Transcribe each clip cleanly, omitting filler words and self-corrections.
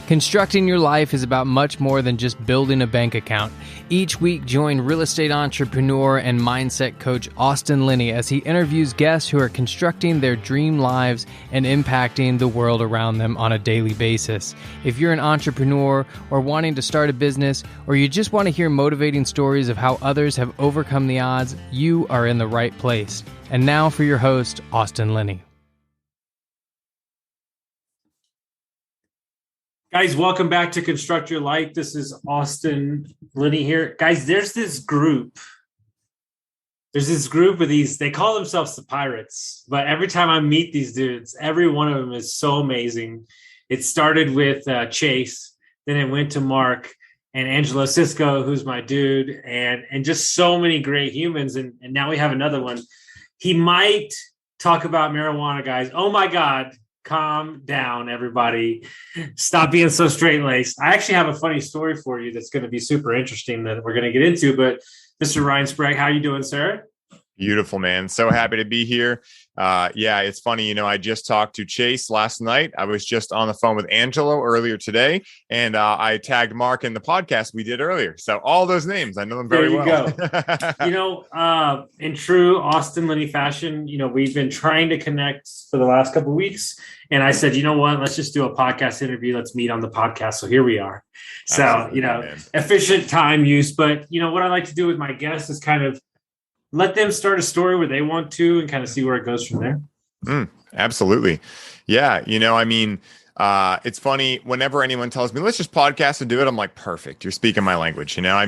Constructing your life is about much more than just building a bank account. Each week, join real estate entrepreneur and mindset coach Austin Linney as he interviews guests who are constructing their dream lives and impacting the world around them on a daily basis. If you're an entrepreneur or wanting to start a business, or you just want to hear motivating stories of how others have overcome the odds, you are in the right place. And now for your host, Austin Linney. Guys, welcome back to Construct Your Life. This is Austin Linney here. Guys, there's this group of these, they call themselves the Pirates, but every time I meet these dudes, every one of them is so amazing. It started with Chase, then it went to Mark and Angelo Cisco, who's my dude, and just so many great humans. And now we have another one. He might talk about marijuana, guys. Oh my God. Calm down, everybody. Stop being so straight-laced. I actually have a funny story for you that's going to be super interesting that we're going to get into. But Mr. Ryan Sprague, how are you doing, sir? Beautiful, man. So happy to be here. Yeah, it's funny. I just talked to Chase last night. I was just on the phone with Angelo earlier today, and I tagged Mark in the podcast we did earlier. So all those names, I know them very well. There you go. In true Austin Linney fashion, we've been trying to connect for the last couple of weeks. And I said, you know what, let's just do a podcast interview. Let's meet on the podcast. So here we are. So, absolutely, efficient time use. But, what I like to do with my guests is kind of let them start a story where they want to and kind of see where it goes from there. Absolutely. Yeah. It's funny whenever anyone tells me, let's just podcast and do it. I'm like, perfect. You're speaking my language. I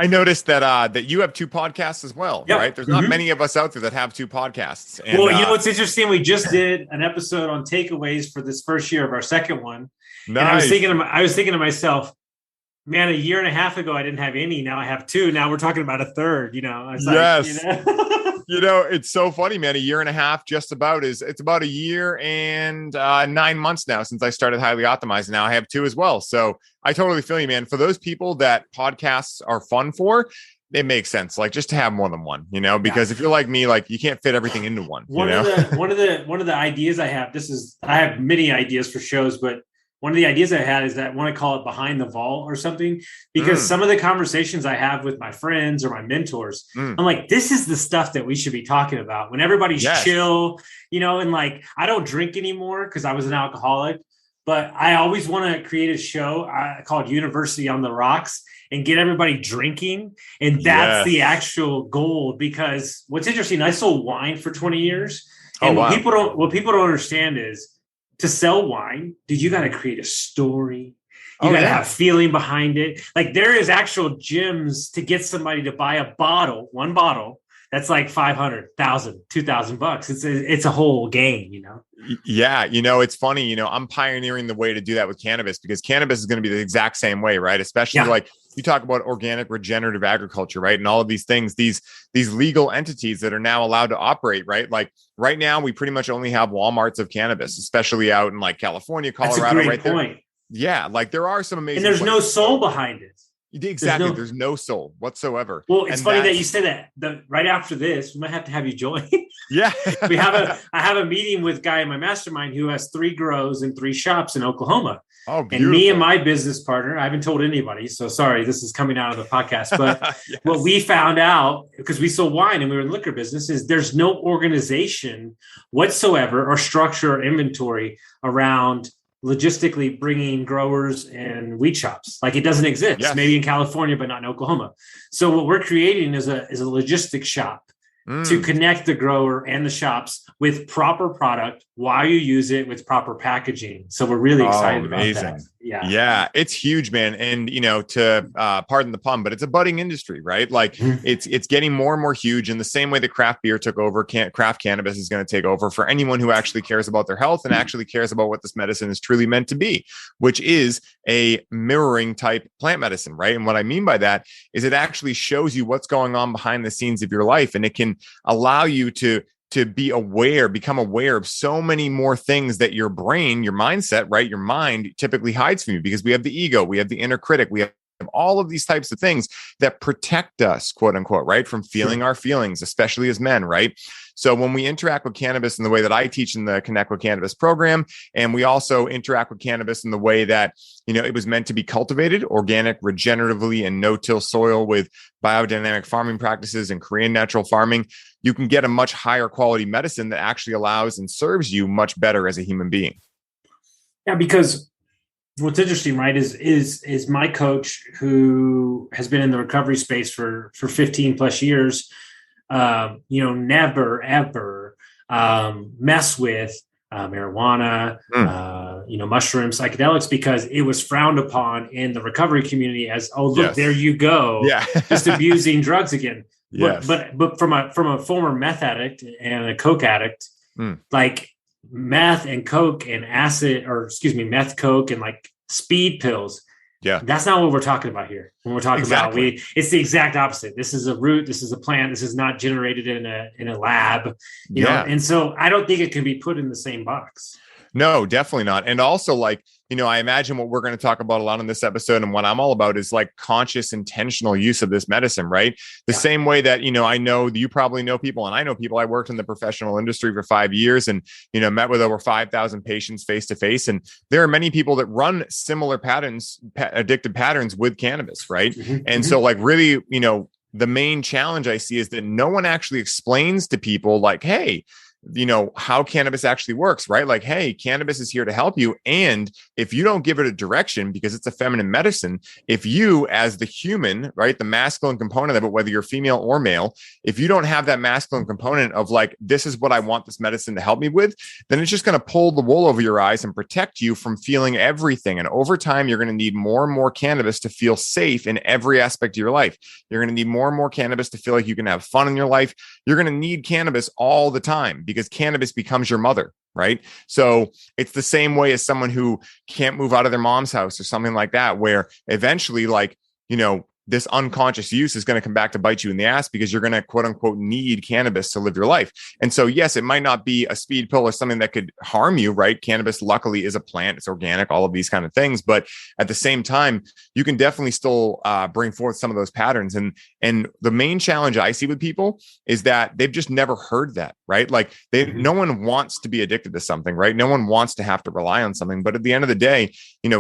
noticed that you have two podcasts as well, yep. Right? There's not many of us out there that have two podcasts. And, what's interesting? We just did an episode on takeaways for this first year of our second one. Nice. And I was thinking to myself, man, a year and a half ago, I didn't have any. Now I have two. Now we're talking about a third, Yes. It's so funny, man. A year and a half it's about a year and 9 months now since I started Highly Optimized. Now I have two as well. So I totally feel you, man. For those people that podcasts are fun for, it makes sense. Like just to have more than one, because if you're like me, like you can't fit everything into one. One of the ideas I have, I have many ideas for shows, but one of the ideas I had is that I want to call it Behind the Vault or something, because some of the conversations I have with my friends or my mentors, I'm like, this is the stuff that we should be talking about when everybody's chill, and like, I don't drink anymore because I was an alcoholic, but I always want to create a show called University on the Rocks and get everybody drinking. And that's the actual goal, because what's interesting, I sold wine for 20 years. And what people don't understand is, to sell wine, dude, you got to create a story. You got to have feeling behind it. Like there is actual gyms to get somebody to buy one bottle. That's like $500, $1,000, $2,000. It's a whole game, Yeah. It's funny, I'm pioneering the way to do that with cannabis, because cannabis is going to be the exact same way, right? Especially like you talk about organic regenerative agriculture, right? And all of these things, these legal entities that are now allowed to operate, right? Like right now, we pretty much only have Walmarts of cannabis, especially out in like California, Colorado, that's a great right point. There. Yeah. Like there are some amazing. And there's no soul behind it. Exactly. There's no soul whatsoever. Well, it's funny that you say that. Right after this, we might have to have you join. Yeah. I have a meeting with a guy in my mastermind who has 3 grows and 3 shops in Oklahoma. Oh, beautiful. And me and my business partner, I haven't told anybody, so sorry, this is coming out of the podcast. But what we found out, because we sold wine and we were in the liquor business, is there's no organization whatsoever or structure or inventory around logistically bringing growers and weed shops. Like it doesn't exist, maybe in California, but not in Oklahoma. So what we're creating is a logistics shop to connect the grower and the shops with proper product while you use it with proper packaging. So we're really excited about that. Yeah, it's huge, man. And to pardon the pun, but it's a budding industry, right? Like it's getting more and more huge. In the same way that craft beer took over, craft cannabis is going to take over for anyone who actually cares about their health and actually cares about what this medicine is truly meant to be, which is a mirroring type plant medicine, right? And what I mean by that is it actually shows you what's going on behind the scenes of your life, and it can allow you to become aware of so many more things that your brain, your mindset, right? Your mind typically hides from you, because we have the ego, we have the inner critic, we have all of these types of things that protect us, quote unquote, right? From feeling our feelings, especially as men, right? So when we interact with cannabis in the way that I teach in the Connect with Cannabis program, and we also interact with cannabis in the way that, it was meant to be cultivated, organic, regeneratively, and no-till soil with biodynamic farming practices and Korean natural farming, you can get a much higher quality medicine that actually allows and serves you much better as a human being. Yeah, because what's interesting, right, is my coach, who has been in the recovery space for 15 plus years, never ever mess with marijuana, mushrooms, psychedelics, because it was frowned upon in the recovery community as, oh, look, Yes. there you go, just abusing drugs again. Yes. But from a former meth addict and a coke addict, like meth and coke and meth, coke, and like speed pills. Yeah. That's not what we're talking about here. When we're talking about, it's the exact opposite. This is a root. This is a plant. This is not generated in a lab, you know? And so I don't think it can be put in the same box. No, definitely not. And also, I imagine what we're going to talk about a lot in this episode, and what I'm all about is like conscious, intentional use of this medicine, right? The same way that, I know you probably know people, and I know people. I worked in the professional industry for 5 years and, met with over 5,000 patients face to face. And there are many people that run similar patterns, addictive patterns with cannabis, right? So really, the main challenge I see is that no one actually explains to people like, hey, how cannabis actually works, right? Like, hey, cannabis is here to help you. And if you don't give it a direction, because it's a feminine medicine, if you, as the human, right, the masculine component of it, whether you're female or male, if you don't have that masculine component of like, this is what I want this medicine to help me with, then it's just going to pull the wool over your eyes and protect you from feeling everything. And over time, you're going to need more and more cannabis to feel safe in every aspect of your life. You're going to need more and more cannabis to feel like you can have fun in your life. You're going to need cannabis all the time, because cannabis becomes your mother, right? So it's the same way as someone who can't move out of their mom's house or something like that, where eventually, this unconscious use is going to come back to bite you in the ass, because you're going to quote unquote need cannabis to live your life. And so, yes, it might not be a speed pill or something that could harm you, right? Cannabis luckily is a plant, it's organic, all of these kind of things. But at the same time, you can definitely still bring forth some of those patterns. And the main challenge I see with people is that they've just never heard that, right? Like no one wants to be addicted to something, right? No one wants to have to rely on something. But at the end of the day,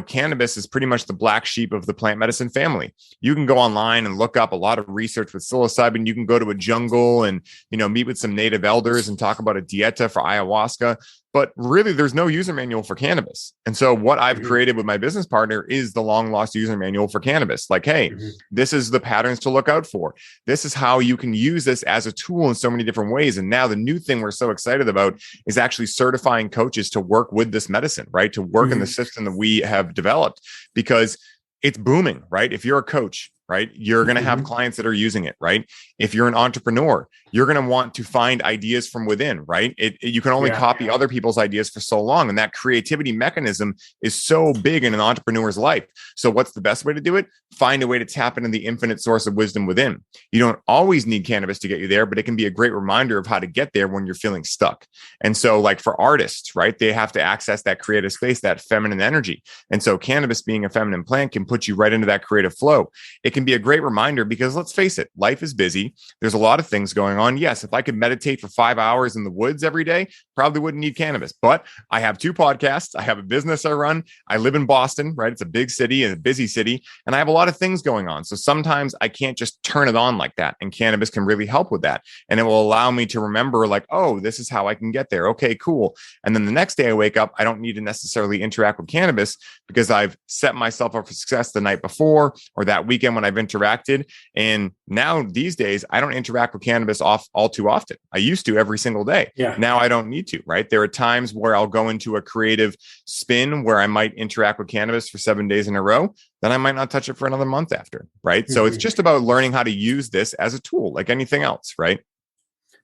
cannabis is pretty much the black sheep of the plant medicine family. You can go online and look up a lot of research with psilocybin. You can go to a jungle and, meet with some native elders and talk about a dieta for ayahuasca. But really, there's no user manual for cannabis. And so what I've created with my business partner is the long lost user manual for cannabis. Like, hey, this is the patterns to look out for. This is how you can use this as a tool in so many different ways. And now the new thing we're so excited about is actually certifying coaches to work with this medicine, right? To work in the system that we have developed, because it's booming, right? If you're a coach, right, you're going to have clients that are using it, right? If you're an entrepreneur, you're going to want to find ideas from within, right? You can only copy other people's ideas for so long. And that creativity mechanism is so big in an entrepreneur's life. So what's the best way to do it? Find a way to tap into the infinite source of wisdom within. You don't always need cannabis to get you there, but it can be a great reminder of how to get there when you're feeling stuck. And so like for artists, right, they have to access that creative space, that feminine energy. And so cannabis being a feminine plant can put you right into that creative flow. It can be a great reminder, because let's face it, life is busy. There's a lot of things going on. Yes, if I could meditate for 5 hours in the woods every day, probably wouldn't need cannabis. But I have 2 podcasts. I have a business I run. I live in Boston, right? It's a big city and a busy city. And I have a lot of things going on. So sometimes I can't just turn it on like that. And cannabis can really help with that. And it will allow me to remember like, oh, this is how I can get there. Okay, cool. And then the next day I wake up, I don't need to necessarily interact with cannabis, because I've set myself up for success the night before or that weekend when I've interacted. And now these days, I don't interact with cannabis all too often. I used to every single day. Now I don't need to, right? There are times where I'll go into a creative spin where I might interact with cannabis for 7 days in a row. Then I might not touch it for another month after, right? So it's just about learning how to use this as a tool, like anything else, right?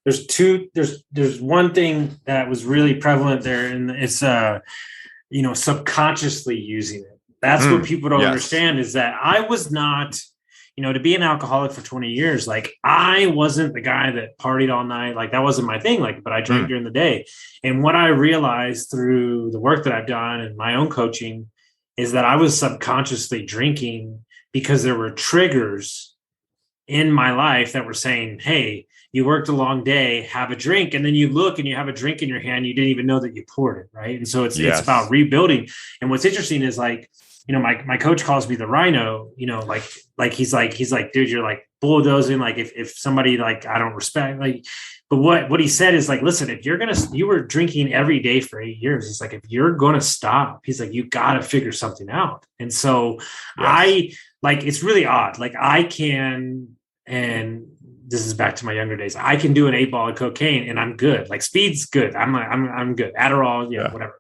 There's one thing that was really prevalent there, and it's subconsciously using it. That's what people don't understand, is that I was not, to be an alcoholic for 20 years, like I wasn't the guy that partied all night. Like that wasn't my thing. Like, but I drank during the day. And what I realized through the work that I've done and my own coaching is that I was subconsciously drinking because there were triggers in my life that were saying, hey, you worked a long day, have a drink, and then you look and you have a drink in your hand. You didn't even know that you poured it, right? And so it's about rebuilding. And what's interesting is like, you know, my coach calls me the rhino, you know, like he's like, dude, you're like bulldozing. Like if somebody like I don't respect, like, but what he said is like, listen, if you were drinking every day for 8 years, he's like, if you're gonna stop, he's like, you gotta figure something out. And so it's really odd. Like I can, and this is back to my younger days, I can do an 8-ball of cocaine and I'm good. Like speed's good. I'm good. Adderall, whatever.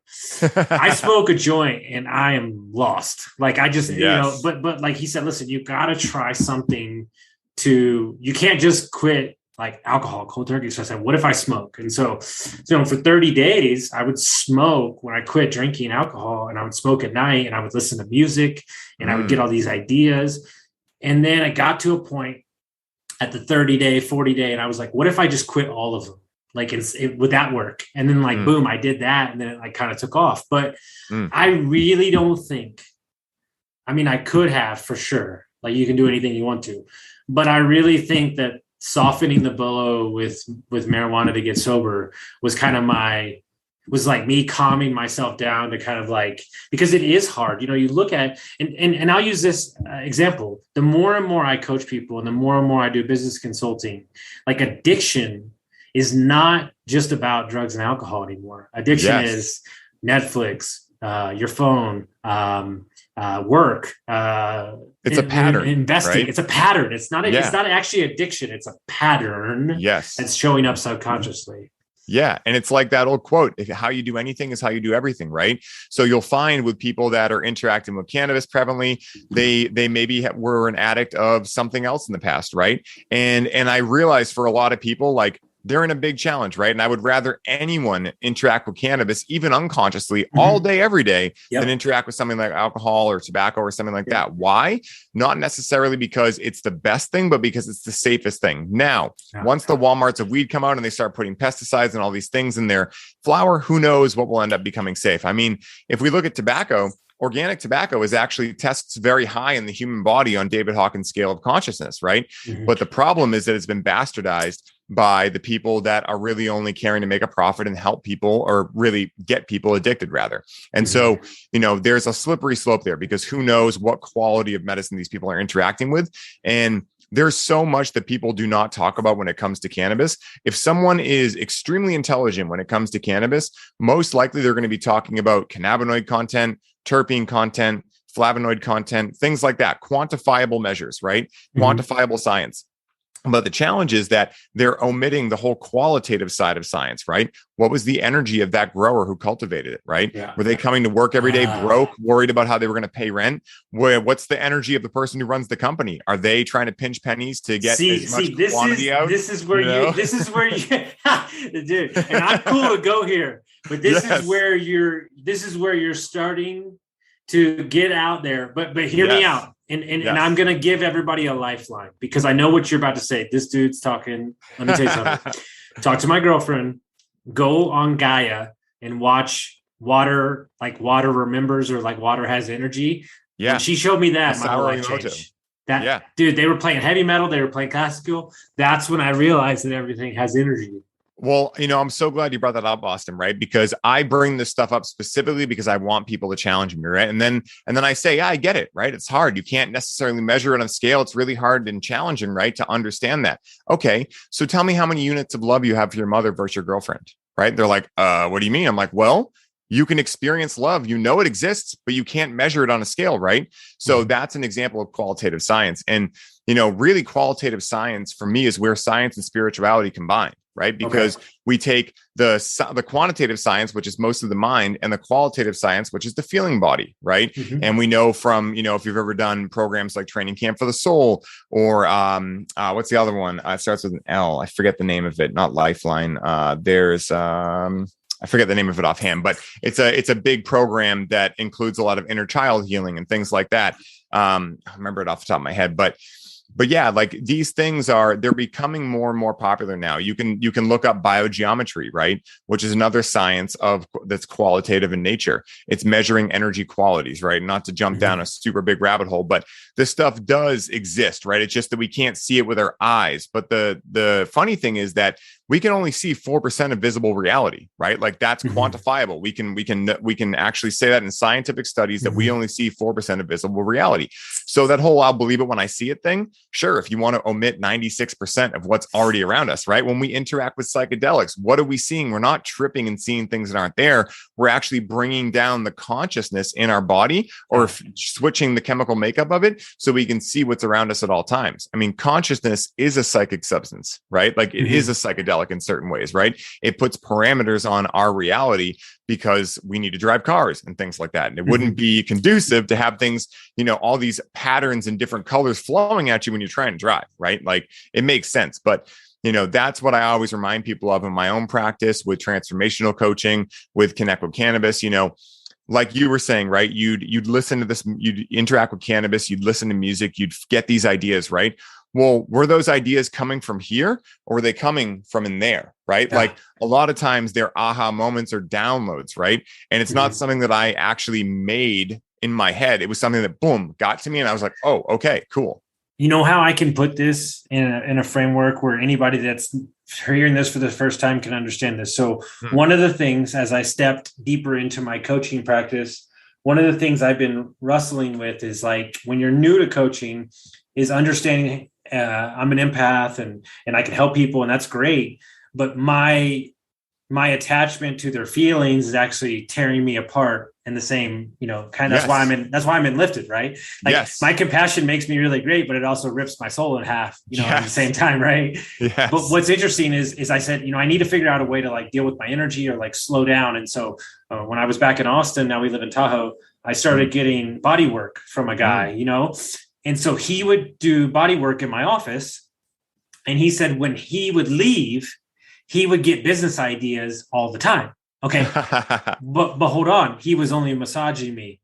I smoke a joint and I am lost. Like I just, you know, but like he said, listen, you got to try something you can't just quit like alcohol cold turkey. So I said, what if I smoke? And so for 30 days, I would smoke when I quit drinking alcohol, and I would smoke at night, and I would listen to music, and I would get all these ideas. And then I got to a point at the 30-day, 40-day, and I was like, what if I just quit all of them? Like, would that work? And then like, boom, I did that. And then it like kind of took off. But I really don't think, I mean, I could have for sure. Like you can do anything you want to, but I really think that softening the blow with marijuana to get sober was kind of was like me calming myself down to kind of like, because it is hard. You know, you look at, and I'll use this example. The more and more I coach people and the more and more I do business consulting, like addiction is not just about drugs and alcohol anymore. Addiction is Netflix, your phone, work. It's a pattern. Investing. Right? It's a pattern. It's not actually addiction. It's a pattern. Yes. That's showing up subconsciously. Yeah. And it's like that old quote, how you do anything is how you do everything, right? So you'll find with people that are interacting with cannabis prevalently, they maybe were an addict of something else in the past, right? And I realize for a lot of people, like they're in a big challenge, right? And I would rather anyone interact with cannabis, even unconsciously, all day, every day, than interact with something like alcohol or tobacco or something like that. Why? Not necessarily because it's the best thing, but because it's the safest thing. Now, once the Walmarts of weed come out and they start putting pesticides and all these things in their flower, who knows what will end up becoming safe? I mean, if we look at tobacco, organic tobacco is actually tests very high in the human body on David Hawkins' scale of consciousness, right? But the problem is that it's been bastardized by the people that are really only caring to make a profit and help people, or really get people addicted rather. And so, you know, there's a slippery slope there, because who knows what quality of medicine these people are interacting with. And there's so much that people do not talk about when it comes to cannabis. If someone is extremely intelligent when it comes to cannabis, most likely they're going to be talking about cannabinoid content, terpene content, flavonoid content, things like that, quantifiable measures, right? Quantifiable science. But the challenge is that they're omitting the whole qualitative side of science, right? What was the energy of that grower who cultivated it, right? Were they coming to work every day broke, worried about how they were going to pay rent? What's the energy of the person who runs the company? Are they trying to pinch pennies to get as much quantity out? This is where you, dude, and I'm cool to go here, but this is where you're starting to get out there. But hear me out. And I'm going to give everybody a lifeline, because I know what you're about to say. This dude's talking. Let me tell you something. Talk to my girlfriend, go on Gaia and watch Water, like Water Remembers, or like Water Has Energy. Yeah. When she showed me that, my whole life changed. Dude, they were playing heavy metal. They were playing classical. That's when I realized that everything has energy. Well, you know, I'm so glad you brought that up, Austin, right? Because I bring this stuff up specifically because I want people to challenge me, right? And then I say, yeah, I get it, right? It's hard. You can't necessarily measure it on a scale. It's really hard and challenging, right? To understand that. Okay, so tell me how many units of love you have for your mother versus your girlfriend, right? They're like, what do you mean? I'm like, well, you can experience love. You know it exists, but you can't measure it on a scale, right? So that's an example of qualitative science. And, you know, really qualitative science for me is where science and spirituality combine, right? Because we take the quantitative science, which is most of the mind, and the qualitative science, which is the feeling body, right? And we know from, you know, if you've ever done programs like Training Camp for the Soul, or what's the other one? It starts with an L. I forget the name of it. Not Lifeline. There's I forget the name of it offhand, but it's a big program that includes a lot of inner child healing and things like that. I remember it off the top of my head, but But yeah, like these things they're becoming more and more popular now. You can look up biogeometry, right? Which is another science that's qualitative in nature. It's measuring energy qualities, right? Not to jump down a super big rabbit hole, but this stuff does exist, right? It's just that we can't see it with our eyes. But the funny thing is that we can only see 4% of visible reality, right? Like that's quantifiable. We can actually say that in scientific studies that we only see 4% of visible reality. So that whole "I'll believe it when I see it" thing, sure, if you want to omit 96% of what's already around us, right? When we interact with psychedelics, what are we seeing? We're not tripping and seeing things that aren't there. We're actually bringing down the consciousness in our body, or switching the chemical makeup of it so we can see what's around us at all times. I mean, consciousness is a psychic substance, right? Like it is a psychedelic in certain ways, right? It puts parameters on our reality because we need to drive cars and things like that. And it wouldn't be conducive to have things, all these patterns and different colors flowing at you when you're trying to drive, right? Like it makes sense. But that's what I always remind people of in my own practice with transformational coaching, with Connect with Cannabis. Like you were saying, right? You'd listen to this, you'd interact with cannabis, you'd listen to music, you'd get these ideas, right? Well, were those ideas coming from here, or were they coming from in there, right? Yeah. Like a lot of times they're aha moments or downloads, right? And it's not something that I actually made in my head. It was something that, boom, got to me. And I was like, oh, okay, cool. You know how I can put this in a framework where anybody that's hearing this for the first time can understand this. So one of the things, as I stepped deeper into my coaching practice, one of the things I've been wrestling with is like, when you're new to coaching, is understanding I'm an empath and I can help people, and that's great. But my attachment to their feelings is actually tearing me apart in the same, kind of, that's why I'm enlifted, right? Like my compassion makes me really great, but it also rips my soul in half, at the same time. Right. Yes. But what's interesting is I said, I need to figure out a way to like deal with my energy or like slow down. And so when I was back in Austin, now we live in Tahoe, I started getting body work from a guy, and so he would do body work in my office. And he said, when he would leave, he would get business ideas all the time. Okay. but hold on. He was only massaging me.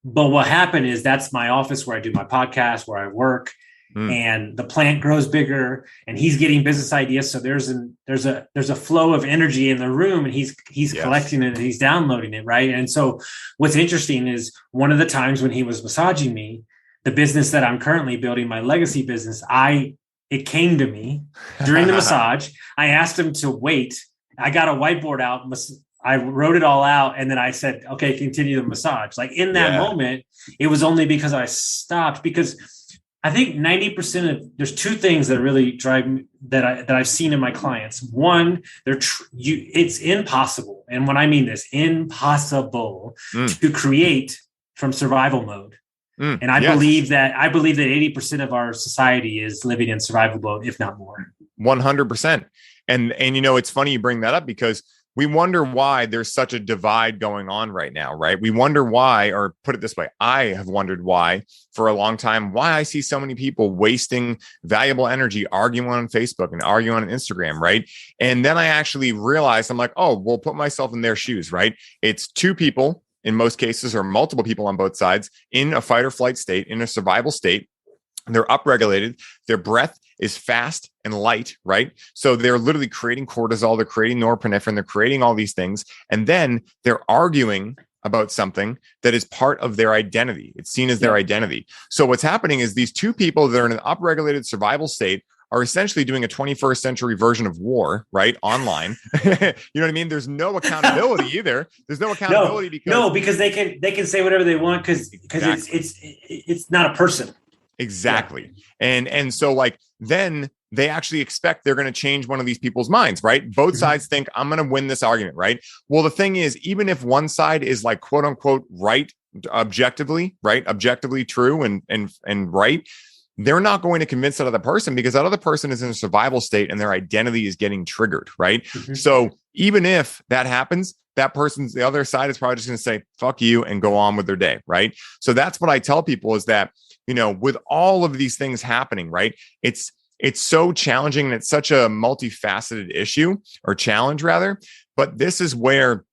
But what happened is that's my office where I do my podcast, where I work, and the plant grows bigger and he's getting business ideas. So there's a flow of energy in the room, and he's collecting it and he's downloading it. Right. And so what's interesting is one of the times when he was massaging me, the business that I'm currently building, my legacy business, it came to me during the massage. I asked him to wait. I got a whiteboard out. I wrote it all out. And then I said, okay, continue the massage. Like in that moment, it was only because I stopped, because I think 90% there's two things that really drive me that I've seen in my clients. One, it's impossible. And when I mean this, impossible to create from survival mode. And I believe that 80% of our society is living in survival mode, if not more. 100%. And it's funny you bring that up, because we wonder why there's such a divide going on right now, right? We wonder why, or put it this way, I have wondered why for a long time, why I see so many people wasting valuable energy arguing on Facebook and arguing on Instagram, right? And then I actually realized, I'm like, oh, well, put myself in their shoes, right? It's two people in most cases, or multiple people on both sides, in a fight or flight state, in a survival state. They're upregulated. Their breath is fast and light, right? So they're literally creating cortisol. They're creating norepinephrine. They're creating all these things. And then they're arguing about something that is part of their identity. It's seen as their identity. So what's happening is these two people that are in an upregulated survival state are essentially doing a 21st century version of war, right? Online. You know what I mean? There's no accountability either. There's no accountability because they can say whatever they want because it's not a person. Exactly. Yeah. And so like then they actually expect they're going to change one of these people's minds, right? Both sides think I'm going to win this argument, right? Well, the thing is, even if one side is like quote unquote right, objectively true and right, they're not going to convince that other person, because that other person is in a survival state and their identity is getting triggered, right? So even if that happens, the other side is probably just going to say, fuck you, and go on with their day, right? So that's what I tell people is that, with all of these things happening, right? It's so challenging, and it's such a multifaceted issue, or challenge rather. But this is where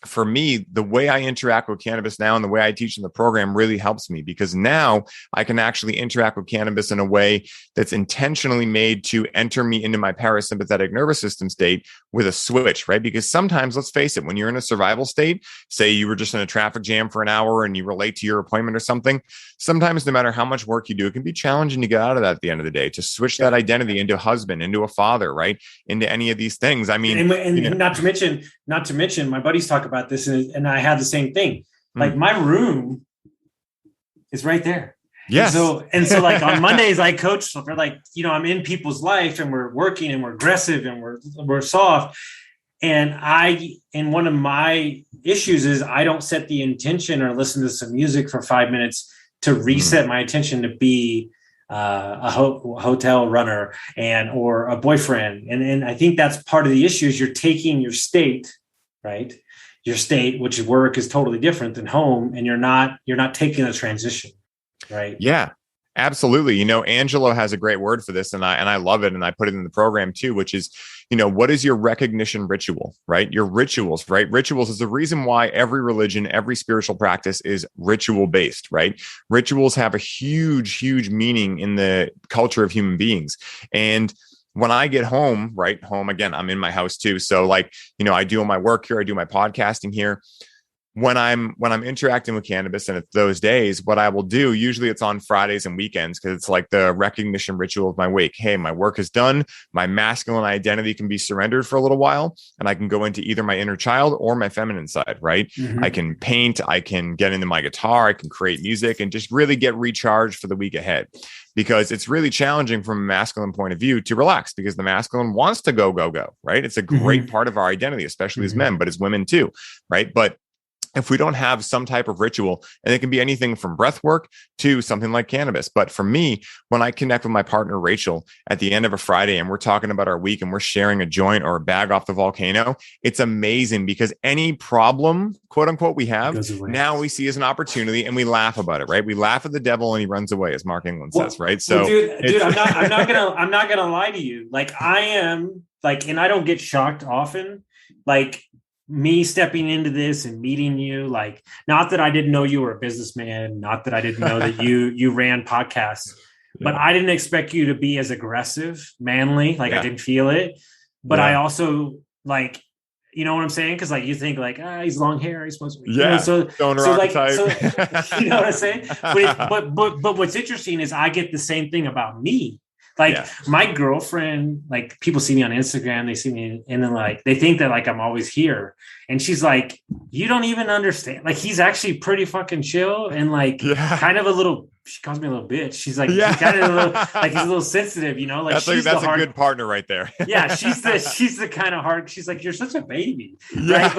for me, the way I interact with cannabis now and the way I teach in the program really helps me, because now I can actually interact with cannabis in a way that's intentionally made to enter me into my parasympathetic nervous system state with a switch, right? Because sometimes, let's face it, when you're in a survival state, say you were just in a traffic jam for an hour and you were late to your appointment or something, sometimes no matter how much work you do, it can be challenging to get out of that at the end of the day, to switch that identity into a husband, into a father, right? Into any of these things. I mean, and not to mention, my buddies talk about this, and I have the same thing. Like my room is right there. Yes. And so like on Mondays I coach, so they're like, I'm in people's life and we're working and we're aggressive and we're soft. And one of my issues is I don't set the intention or listen to some music for 5 minutes to reset my attention to be a hotel runner or a boyfriend. And I think that's part of the issue is you're taking your state, right? Your state, which work is totally different than home, and you're not taking a transition, right? Yeah, absolutely. Angelo has a great word for this, and I love it, and I put it in the program too, which is, what is your recognition ritual, right? Your rituals, right? Rituals is the reason why every religion, every spiritual practice is ritual based, right? Rituals have a huge, huge meaning in the culture of human beings. And when I get home, right, home again, I'm in my house too. So like, I do all my work here, I do my podcasting here. When I'm interacting with cannabis and it's those days, what I will do, usually it's on Fridays and weekends, because it's like the recognition ritual of my week. Hey, my work is done. My masculine identity can be surrendered for a little while, and I can go into either my inner child or my feminine side, right? Mm-hmm. I can paint, I can get into my guitar, I can create music, and just really get recharged for the week ahead. Because it's really challenging from a masculine point of view to relax, because the masculine wants to go, right? It's a great part of our identity, especially as men, but as women too, right? But if we don't have some type of ritual, and it can be anything from breath work to something like cannabis. But for me, when I connect with my partner, Rachel, at the end of a Friday, and we're talking about our week and we're sharing a joint or a bag off the volcano, it's amazing, because any problem, quote unquote, we have now we see as an opportunity, and we laugh about it, right? We laugh at the devil and he runs away, as Mark England says, right? So dude, I'm not gonna lie to you. Like I am like, and I don't get shocked often. Like, me stepping into this and meeting you, like, not that I didn't know you were a businessman, not that I didn't know that you ran podcasts, but I didn't expect you to be as aggressive, manly. Like I didn't feel it, but I also like, you know what I'm saying? Cause like, you think like, he's long hair, he's supposed to be, so like, you know what I'm saying? But what's interesting is I get the same thing about me. Like my girlfriend, like people see me on Instagram, they see me and then like, they think that like, I'm always here. And she's like, you don't even understand. Like, he's actually pretty fucking chill. And like, kind of a little, she calls me a little bitch. She's like, he's kind of a little, like he's a little sensitive, like that's a good partner right there. She's the kind of hard. She's like, you're such a baby, right?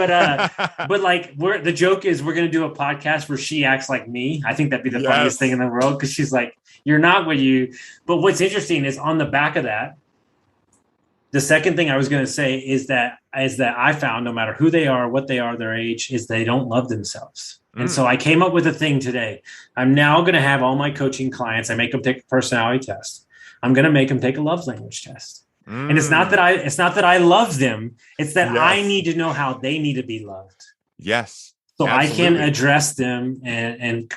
But like, the joke is we're gonna do a podcast where she acts like me. I think that'd be the funniest thing in the world, because she's like, you're not what you. But what's interesting is on the back of that, the second thing I was going to say is that I found no matter who they are, what they are, their age, is they don't love themselves. And so I came up with a thing today. I'm now going to have all my coaching clients, I make them take a personality test. I'm going to make them take a love language test. And it's not that I love them. It's that I need to know how they need to be loved. Yes. So absolutely. I can address them and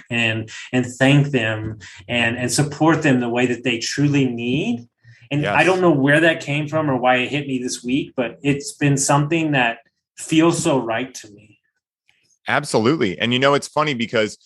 thank them and support them the way that they truly need. And I don't know where that came from or why it hit me this week, but it's been something that feels so right to me. Absolutely. And, it's funny because,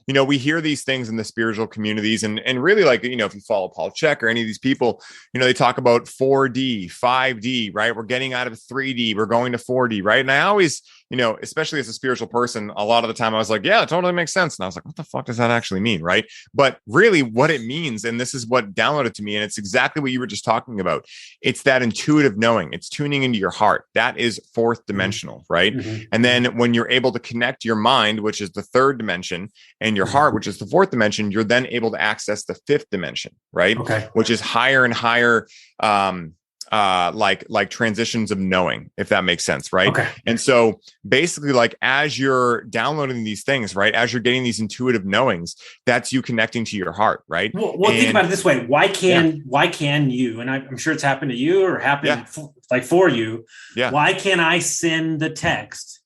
we hear these things in the spiritual communities and really like, if you follow Paul Chek or any of these people, they talk about 4D, 5D, right? We're getting out of 3D. We're going to 4D, right? And I always, especially as a spiritual person, a lot of the time I was like, yeah, it totally makes sense. And I was like, what the fuck does that actually mean? Right. But really what it means, and this is what downloaded to me, and it's exactly what you were just talking about. It's that intuitive knowing. It's tuning into your heart. That is fourth dimensional, right? Mm-hmm. And then when you're able to connect your mind, which is the third dimension, and your heart, which is the fourth dimension, you're then able to access the fifth dimension, right? Okay. Which is higher and higher, like transitions of knowing, if that makes sense, right? Okay. And so basically, like as you're downloading these things, right, as you're getting these intuitive knowings, that's you connecting to your heart, right? Well, think about it this way: why can you? And I'm sure it's happened to you or happened for you. Yeah. Why can't I send the text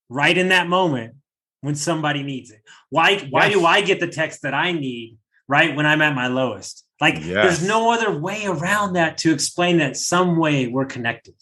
right in that moment when somebody needs it. Why do I get the text that I need right when I'm at my lowest? Like, there's no other way around that to explain that some way we're connected.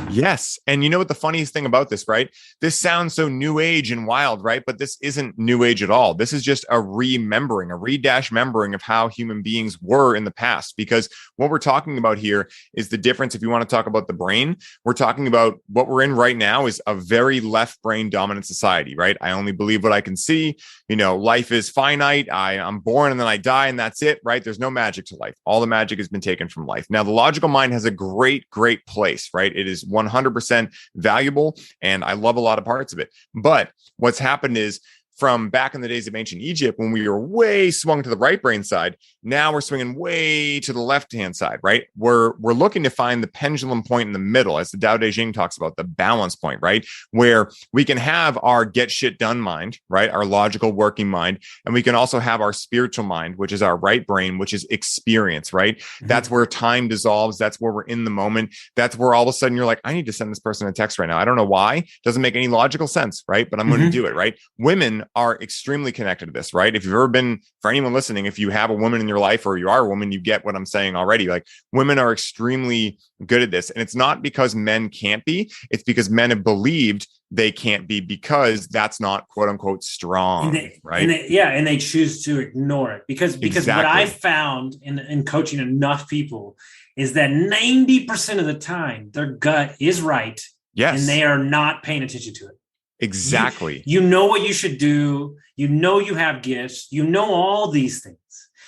Yes. And you know what the funniest thing about this, right? This sounds so new age and wild, right? But this isn't new age at all. This is just a remembering of how human beings were in the past. Because what we're talking about here is the difference. If you want to talk about the brain, we're talking about what we're in right now is a very left brain dominant society, right? I only believe what I can see. You know, life is finite. I'm born and then I die and that's it, right? There's no magic to life. All the magic has been taken from life. Now, the logical mind has a great place, right? It is 100% valuable, and I love a lot of parts of it. But what's happened is, from back in the days of ancient Egypt, when we were way swung to the right brain side, now we're swinging way to the left-hand side, right? We're looking to find the pendulum point in the middle, as the Tao Te Ching talks about, the balance point, right? Where we can have our get shit done mind, right? Our logical working mind. And we can also have our spiritual mind, which is our right brain, which is experience, right? Mm-hmm. That's where time dissolves. That's where we're in the moment. That's where all of a sudden you're like, I need to send this person a text right now. I don't know why. Doesn't make any logical sense, right? But I'm going to do it, right? Women are extremely connected to this, right? If you've ever been, for anyone listening, if you have a woman in your life or you are a woman, you get what I'm saying already. Like, women are extremely good at this. And it's not because men can't be, it's because men have believed they can't be because that's not quote unquote strong, right? And they choose to ignore it because what I found in coaching enough people is that 90% of the time their gut is right. Yes. And they are not paying attention to it. Exactly. You know what you should do. You know you have gifts. You know all these things.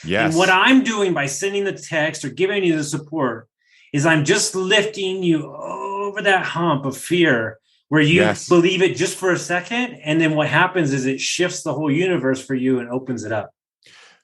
Yes. And what I'm doing by sending the text or giving you the support is I'm just lifting you over that hump of fear where you believe it just for a second. And then what happens is it shifts the whole universe for you and opens it up.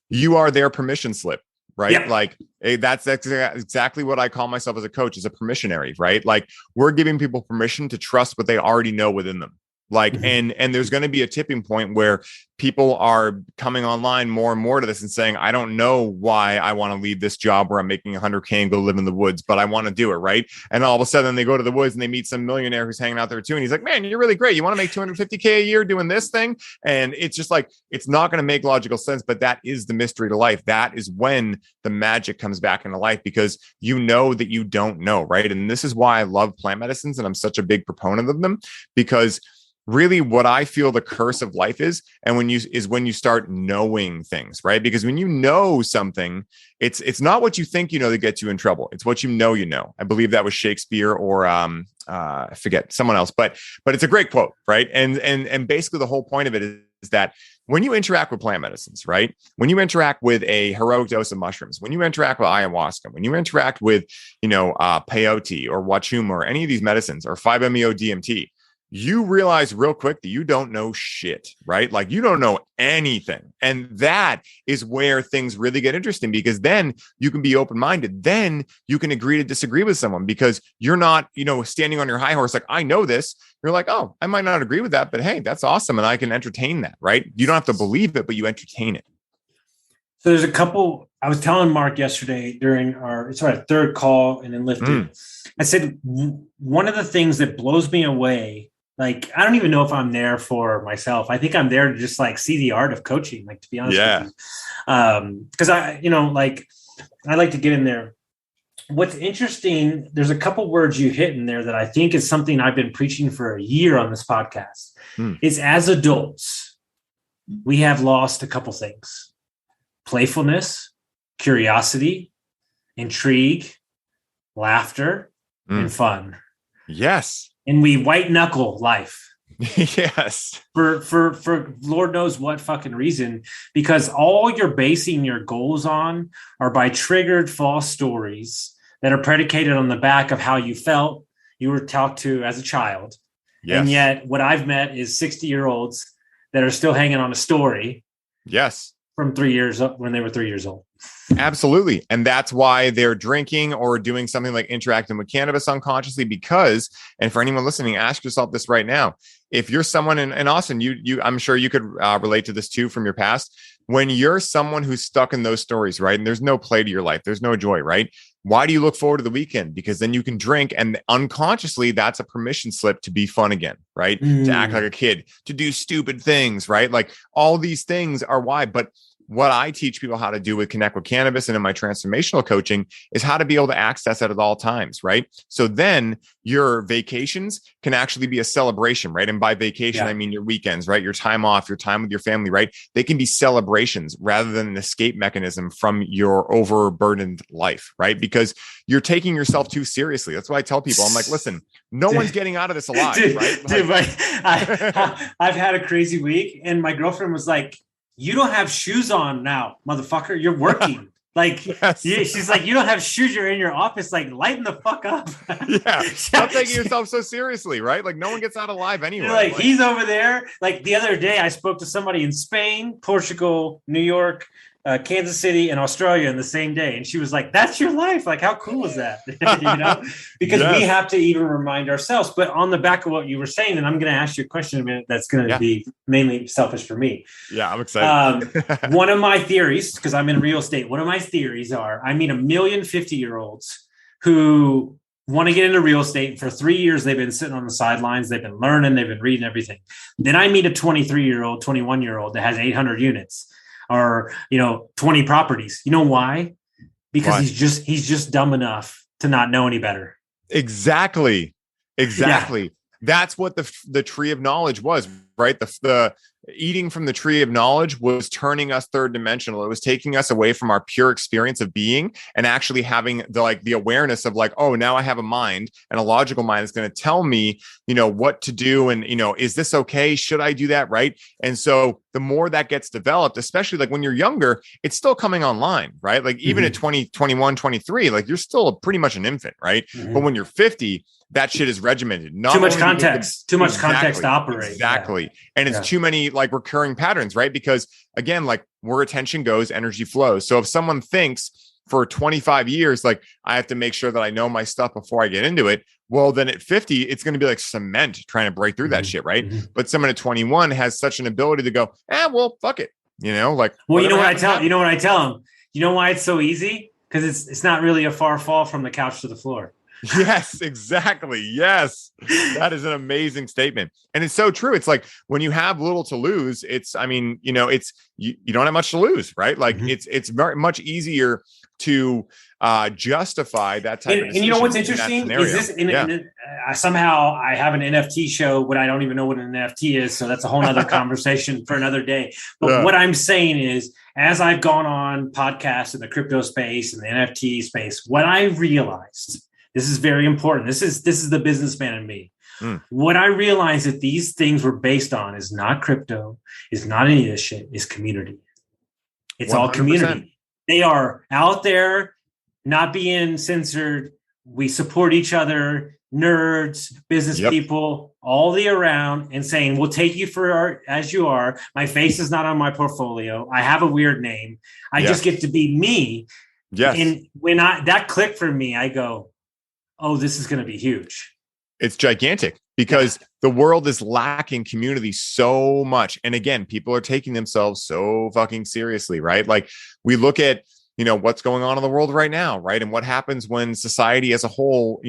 You are their permission slip. Right. Yeah. Like, that's exactly what I call myself as a coach, is a permissionary, right? Like, we're giving people permission to trust what they already know within them. Like, and there's going to be a tipping point where people are coming online more and more to this and saying, I don't know why I want to leave this job where I'm making 100K and go live in the woods, but I want to do it. Right. And all of a sudden they go to the woods and they meet some millionaire who's hanging out there too. And he's like, man, you're really great. You want to make 250K a year doing this thing? And it's just like, it's not going to make logical sense, but that is the mystery to life. That is when the magic comes back into life, because you know that you don't know. Right. And this is why I love plant medicines and I'm such a big proponent of them, because really what I feel the curse of life is, and when you start knowing things, right? Because when you know something, it's not what you think you know that gets you in trouble. It's what you know. I believe that was Shakespeare or I forget, someone else, but it's a great quote, right? And basically the whole point of it is that when you interact with plant medicines, right? When you interact with a heroic dose of mushrooms, when you interact with ayahuasca, when you interact with, peyote or wachuma or any of these medicines or 5-MeO DMT, you realize real quick that you don't know shit, right? Like, you don't know anything. And that is where things really get interesting, because then you can be open-minded. Then you can agree to disagree with someone, because you're not, standing on your high horse. Like, I know this. You're like, oh, I might not agree with that, but hey, that's awesome. And I can entertain that, right? You don't have to believe it, but you entertain it. So there's a couple, I was telling Mark yesterday during our third call and then lifted. I said, one of the things that blows me away, like, I don't even know if I'm there for myself. I think I'm there to just like see the art of coaching, like, to be honest with you. Because I like to get in there. What's interesting, there's a couple words you hit in there that I think is something I've been preaching for a year on this podcast. Is, as adults, we have lost a couple things: playfulness, curiosity, intrigue, laughter, and fun. Yes. And we white knuckle life. Yes. For Lord knows what fucking reason, because all you're basing your goals on are by triggered false stories that are predicated on the back of how you felt you were talked to as a child. Yes. And yet what I've met is 60-year-olds that are still hanging on a story. Yes. From 3 years up when they were 3 years old. Absolutely. And that's why they're drinking or doing something like interacting with cannabis unconsciously, because, and for anyone listening, ask yourself this right now. If you're someone, and Austin, you I'm sure you could relate to this too from your past. when you're someone who's stuck in those stories, right? And there's no play to your life, there's no joy, right? Why do you look forward to the weekend? Because then you can drink, and unconsciously that's a permission slip to be fun again, right? To act like a kid, to do stupid things, right? Like all these things are why. But what I teach people how to do with Connect with Cannabis and in my transformational coaching is how to be able to access it at all times, right? So then your vacations can actually be a celebration, right? And by vacation, I mean your weekends, right? Your time off, your time with your family, right? They can be celebrations rather than an escape mechanism from your overburdened life, right? Because you're taking yourself too seriously. That's why I tell people, I'm like, listen, no one's getting out of this alive, right? Like, I've had a crazy week, and my girlfriend was like, you don't have shoes on now, motherfucker. You're working. Like, she's like, you don't have shoes. You're in your office. Like, lighten the fuck up. Stop taking yourself so seriously, right? Like, no one gets out alive anyway. Like, he's over there. Like, the other day, I spoke to somebody in Spain, Portugal, New York, Kansas City, and Australia in the same day. And she was like, that's your life. Like, how cool is that? You know, because we have to even remind ourselves. But on the back of what you were saying, and I'm going to ask you a question in a minute that's going to be mainly selfish for me. Yeah, I'm excited. One of my theories, because I'm in real estate, one of my theories are I meet 1,050,000-year-olds who want to get into real estate. For 3 years, they've been sitting on the sidelines. They've been learning. They've been reading everything. Then I meet a 23-year-old, 21-year-old that has 800 units. Or 20 properties. You know why? Because he's just dumb enough to not know any better. Exactly. Yeah. That's what the tree of knowledge was, right? The eating from the tree of knowledge was turning us third dimensional. It was taking us away from our pure experience of being and actually having the awareness of like, oh, now I have a mind, and a logical mind is going to tell me, what to do. And, is this okay? Should I do that? Right. And so the more that gets developed, especially like when you're younger, it's still coming online, right? Like even at 20, 21, 23, like you're still pretty much an infant, right? But when you're 50, that shit is regimented. Too much context to operate. Exactly. Yeah. And it's too many like recurring patterns, right? Because again, like where attention goes, energy flows. So if someone thinks for 25 years, like I have to make sure that I know my stuff before I get into it, well, then at 50, it's going to be like cement trying to break through that shit, right? But someone at 21 has such an ability to go, well, fuck it. Like, well, you know what I tell them? You know why it's so easy? Because it's not really a far fall from the couch to the floor. Yes, exactly. Yes. That is an amazing statement. And it's so true. It's like when you have little to lose, you don't have much to lose, right? Like it's very much easier to justify that type of decision. And you know what's interesting is this somehow I have an NFT show, but I don't even know what an NFT is. So that's a whole nother conversation for another day. But what I'm saying is, as I've gone on podcasts in the crypto space and the NFT space, what I realized, this is very important. This is the businessman in me. What I realized that these things were based on is not crypto, is not any of this shit, is community. It's 100%. All community. They are out there, not being censored. We support each other, nerds, business people, all the around, and saying, we'll take you as you are. My face is not on my portfolio. I have a weird name. I just get to be me. Yes. And when that clicked for me, I go, oh, this is going to be huge. It's gigantic because the world is lacking community so much. And again, people are taking themselves so fucking seriously, right? Like we look at, what's going on in the world right now, right? And what happens when society as a whole,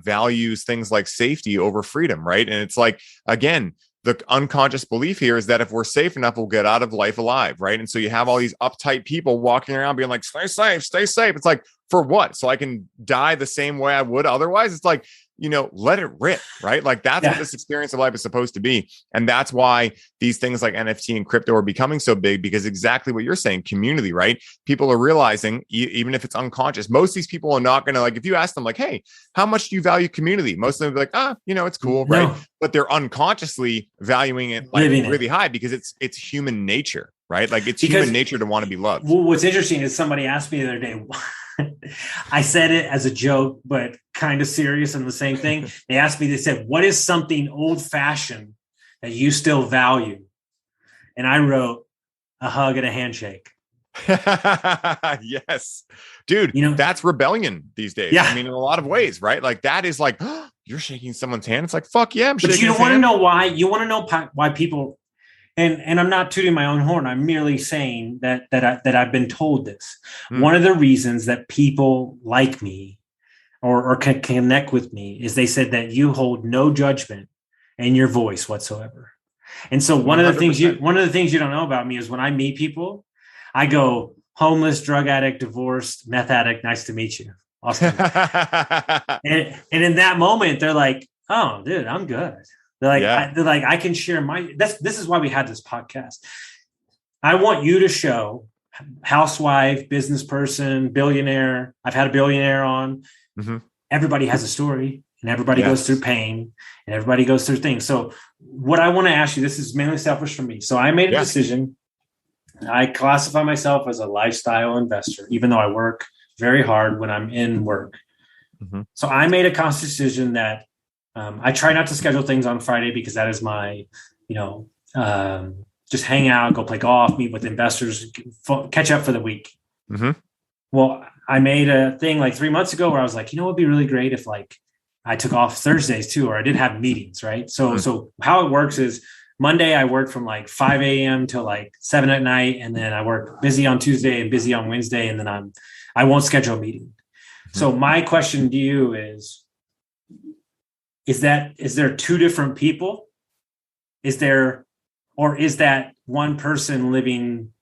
values things like safety over freedom, right? And it's like, again, the unconscious belief here is that if we're safe enough, we'll get out of life alive, right? And so you have all these uptight people walking around being like, stay safe, stay safe. It's like, for what? So I can die the same way I would otherwise? It's like, let it rip, right? Like that's what this experience of life is supposed to be. And that's why these things like NFT and crypto are becoming so big, because exactly what you're saying, community, right? People are realizing, even if it's unconscious, most of these people are not going to, like, if you ask them like, hey, how much do you value community? Most of them will be like, it's cool, right? But they're unconsciously valuing it like really high because it's human nature, right? Like it's human nature to want to be loved. Well, what's interesting is somebody asked me the other day, I said it as a joke, but kind of serious and the same thing. They said, what is something old fashioned that you still value? And I wrote a hug and a handshake. Yes, dude, that's rebellion these days. Yeah. I mean, in a lot of ways, right? Like that is like, you're shaking someone's hand. It's like, fuck yeah, I'm shaking his hand. But you want to know why? You want to know why people, and I'm not tooting my own horn. I'm merely saying that I've been told this. Mm. One of the reasons that people like me or can connect with me is they said that you hold no judgment in your voice whatsoever. And so one of the things you don't know about me is when I meet people, I go homeless, drug addict, divorced, meth addict. Nice to meet you, Austin. and in that moment, they're like, "Oh, dude, I'm good." They're like, Yeah. I can share my. This is why we had this podcast. I want you to show housewife, business person, billionaire. I've had a billionaire on. Mm-hmm. Everybody has a story, and everybody goes through pain, and everybody goes through things. So, what I want to ask you, this is mainly selfish for me. So, I made a decision. I classify myself as a lifestyle investor, even though I work very hard when I'm in work. Mm-hmm. So, I made a conscious decision that I try not to schedule things on Friday because that is my, just hang out, go play golf, meet with investors, catch up for the week. Mm-hmm. Well, I made a thing like 3 months ago where I was like, it'd be really great if like I took off Thursdays too, or I did have meetings, right? So how it works is Monday I work from like 5 a.m. till like 7 at night, and then I work busy on Tuesday and busy on Wednesday, and then I won't schedule a meeting. Mm-hmm. So my question to you is there two different people? Is that one person living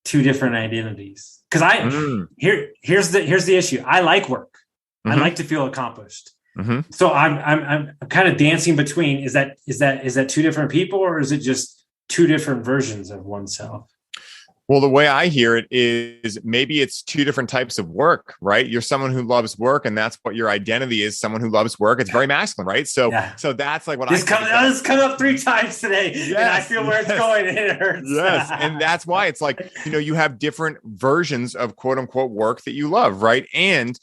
two different identities? Because here's the issue. I like work. Mm-hmm. I like to feel accomplished. Mm-hmm. So I'm kind of dancing between is that two different people, or is it just two different versions of oneself? Well, the way I hear it is maybe it's two different types of work, right? You're someone who loves work, and that's what your identity is. Someone who loves work. It's very masculine, right? So that's like what this come up 3 times today, and I feel where it's going, and it hurts. Yes, and that's why it's like, you have different versions of quote unquote work that you love, right? And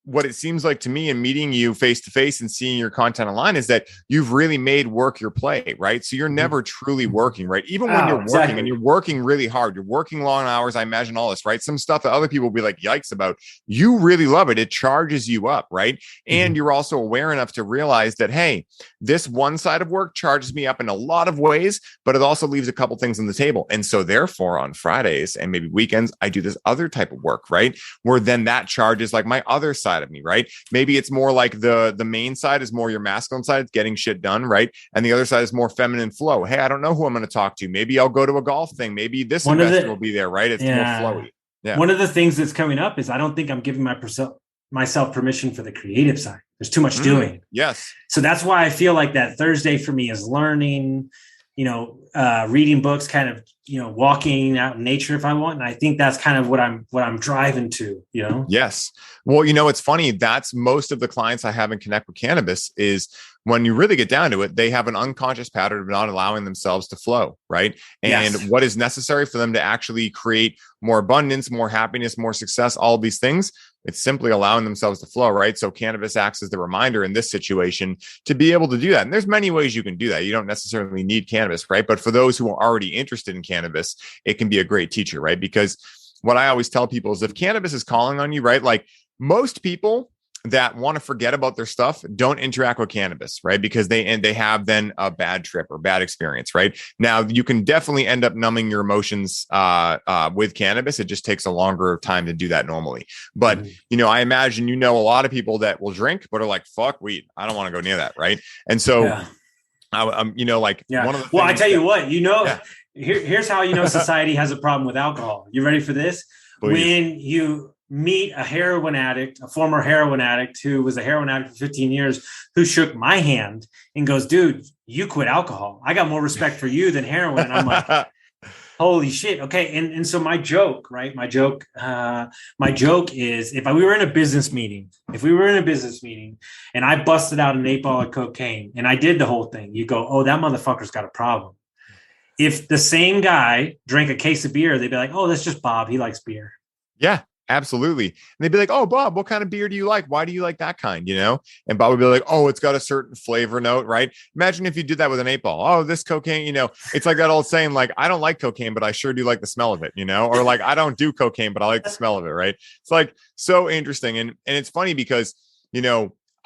what it seems like to me in meeting you face to face and seeing your content online is that you've really made work your play, right? So you're never truly working, right? Even when you're working and you're working really hard, you're working long hours, I imagine all this, right? Some stuff that other people will be like, yikes about, you really love it. It charges you up, right? And you're also aware enough to realize that, hey, this one side of work charges me up in a lot of ways, but it also leaves a couple things on the table. And so therefore on Fridays and maybe weekends, I do this other type of work, right? Where then that charges like my other side of me, right? Maybe it's more like the main side is more your masculine side, it's getting shit done, right? And the other side is more feminine flow. Hey, I don't know who I'm going to talk to. Maybe I'll go to a golf thing. Maybe this investor will be there, right? It's more flowy. Yeah. One of the things that's coming up is I don't think I'm giving myself permission for the creative side. There's too much doing. Yes. So that's why I feel like that Thursday for me is learning, reading books, kind of, walking out in nature if I want. And I think that's kind of what I'm driving to, Yes. Well, it's funny. That's most of the clients I have in Connect with Cannabis is when you really get down to it, they have an unconscious pattern of not allowing themselves to flow, right? And what is necessary for them to actually create more abundance, more happiness, more success, all of these things, it's simply allowing themselves to flow, right? So cannabis acts as the reminder in this situation to be able to do that. And there's many ways you can do that. You don't necessarily need cannabis, right? But for those who are already interested in cannabis, it can be a great teacher, right? Because what I always tell people is if cannabis is calling on you, right? Like most people that want to forget about their stuff don't interact with cannabis, right? Because they have then a bad trip or bad experience, right? Now you can definitely end up numbing your emotions with cannabis. It just takes a longer time to do that normally. But I imagine a lot of people that will drink but are like, fuck weed, I don't want to go near that, right? And so one of the well, I tell you what, here's how society has a problem with alcohol. You ready for this? Please. When you meet a former heroin addict who was a heroin addict for 15 years, who shook my hand and goes, dude, you quit alcohol. I got more respect for you than heroin. And I'm like, holy shit. Okay. And so my joke is if we were in a business meeting and I busted out an 8-ball of cocaine and I did the whole thing, you go, oh, that motherfucker's got a problem. If the same guy drank a case of beer, they'd be like, oh, that's just Bob. He likes beer. Yeah. Absolutely. And they'd be like, oh, Bob, what kind of beer do you like? Why do you like that kind? And Bob would be like, oh, it's got a certain flavor note, right? Imagine if you did that with an 8-ball. Oh, this cocaine, it's like that old saying, like, I don't like cocaine, but I sure do like the smell of it, or like, I don't do cocaine, but I like the smell of it, right? It's like so interesting. And it's funny because,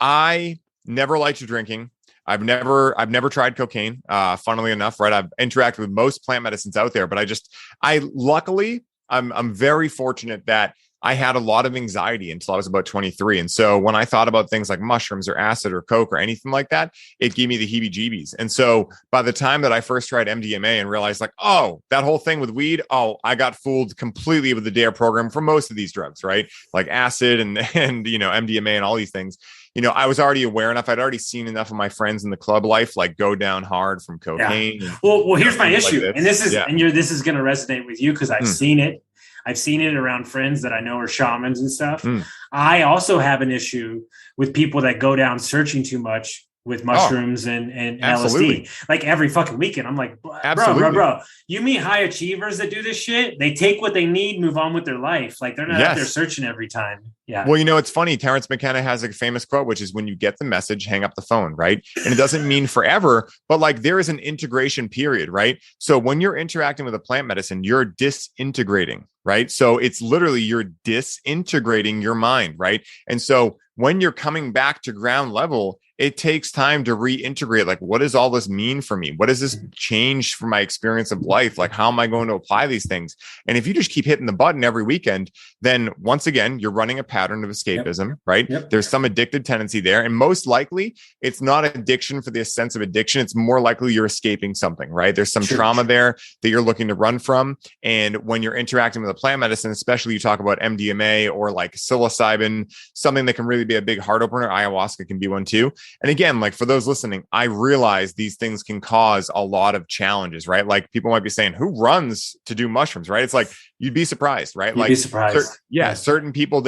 I never liked drinking. I've never tried cocaine. Funnily enough, right? I've interacted with most plant medicines out there, but luckily, I'm very fortunate that I had a lot of anxiety until I was about 23. And so when I thought about things like mushrooms or acid or coke or anything like that, it gave me the heebie-jeebies. And so by the time that I first tried MDMA and realized like, oh, that whole thing with weed, oh, I got fooled completely with the DARE program for most of these drugs, right? Like acid and MDMA and all these things. I was already aware enough. I'd already seen enough of my friends in the club life like go down hard from cocaine. Yeah. Well, here's my issue. Like this. And this is going to resonate with you because I've seen it. I've seen it around friends that I know are shamans and stuff. I also have an issue with people that go down searching too much with mushrooms and LSD. Like every fucking weekend. I'm like, bro. You mean high achievers that do this shit? They take what they need, move on with their life. Like they're not out there searching every time. Yeah. Well, it's funny. Terrence McKenna has a famous quote, which is when you get the message, hang up the phone, right? And it doesn't mean forever, but like there is an integration period, right? So when you're interacting with a plant medicine, you're disintegrating, right? So it's literally you're disintegrating your mind, right? And so when you're coming back to ground level, it takes time to reintegrate. Like, what does all this mean for me? What does this change for my experience of life? Like, how am I going to apply these things? And if you just keep hitting the button every weekend, then once again, you're running a pattern of escapism, right? There's some addicted tendency there. And most likely it's not addiction for the sense of addiction. It's more likely you're escaping something, right? There's some trauma there that you're looking to run from. And when you're interacting with a plant medicine, especially you talk about MDMA or like psilocybin, something that can really be a big heart opener, ayahuasca can be one too. And again, like for those listening, I realize these things can cause a lot of challenges, right? Like people might be saying, who runs to do mushrooms, right? It's like, you'd be surprised, right? You'd be surprised. Certain people,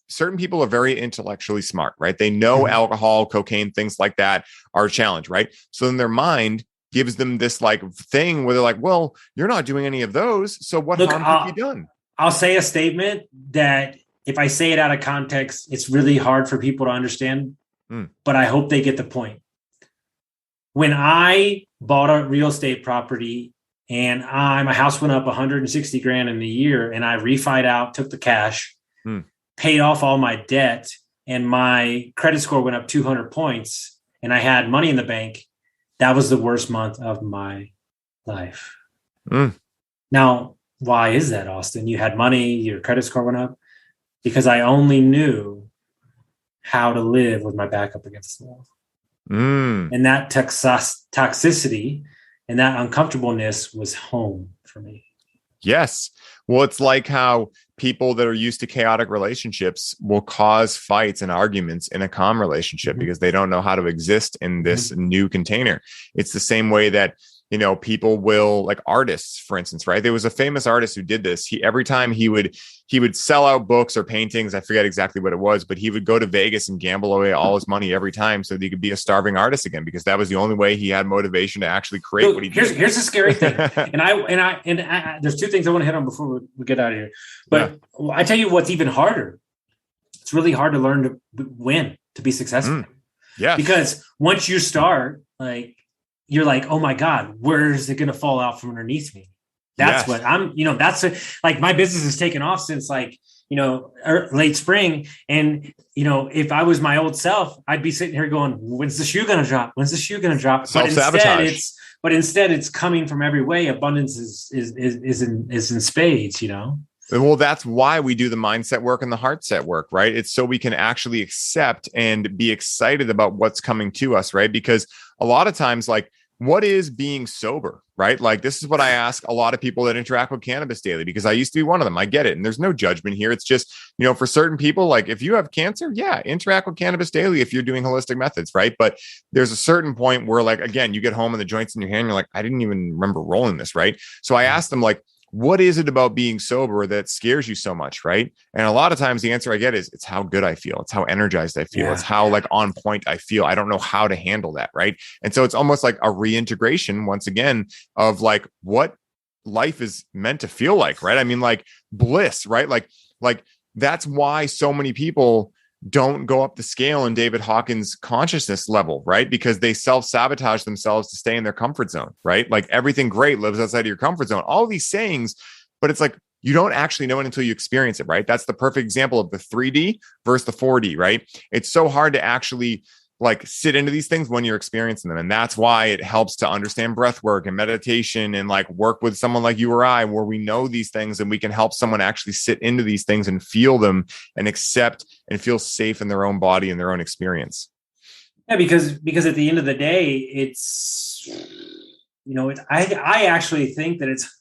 certain people are very intellectually smart, right? They know alcohol, cocaine, things like that are a challenge, right? So in their mind gives them this like thing where they're like, well, you're not doing any of those. So what harm have you done? I'll say a statement that if I say it out of context, it's really hard for people to understand. But I hope they get the point. When I bought a real estate property and my house went up 160 grand in a year and I refied out, took the cash, paid off all my debt, and my credit score went up 200 points and I had money in the bank, that was the worst month of my life. Now, why is that, Austin? You had money, your credit score went up? Because I only knew how to live with my back up against the wall. And that toxicity and that uncomfortableness was home for me. Yes. Well, it's like how people that are used to chaotic relationships will cause fights and arguments in a calm relationship because they don't know how to exist in this new container. It's the same way that people will, like artists, for instance, right? There was a famous artist who did this. Every time he would sell out books or paintings. I forget exactly what it was, but he would go to Vegas and gamble away all his money every time so that he could be a starving artist again, because that was the only way he had motivation to actually create what he did. Here's the scary thing. and I there's two things I want to hit on before we get out of here. But I tell you what's even harder. It's really hard to learn to win, to be successful. Yeah. Because once you start, like, you're like, oh my God, where is it going to fall out from underneath me? That's what I'm, like my business has taken off since like, late spring. And, if I was my old self, I'd be sitting here going, when's the shoe going to drop? When's the shoe going to drop? Self-sabotage. But instead it's coming from every way. Abundance is in spades, Well, that's why we do the mindset work and the heart set work, right? It's so we can actually accept and be excited about what's coming to us, right? Because a lot of times, like, what is being sober, right? Like, this is what I ask a lot of people that interact with cannabis daily, because I used to be one of them. I get it. And there's no judgment here. It's just, for certain people, like if you have cancer, interact with cannabis daily if you're doing holistic methods, right? But there's a certain point where, like, again, you get home and the joint's in your hand, you're like, I didn't even remember rolling this, right? So I asked them, like, what is it about being sober that scares you so much, right? And a lot of times the answer I get is it's how good I feel. It's how energized I feel. It's how like on point I feel. I don't know how to handle that, right? And so it's almost like a reintegration once again of like what life is meant to feel like, right? I mean, like bliss, right? Like that's why so many people don't go up the scale in David Hawkins' consciousness level, right? Because they self-sabotage themselves to stay in their comfort zone, right? Like everything great lives outside of your comfort zone. All these sayings, but it's like, you don't actually know it until you experience it, right? That's the perfect example of the 3D versus the 4D, right? It's so hard to actually like sit into these things when you're experiencing them. And that's why it helps to understand breath work and meditation and like work with someone like you or I, where we know these things and we can help someone actually sit into these things and feel them and accept and feel safe in their own body and their own experience. Yeah, because at the end of the day, it's, I actually think that it's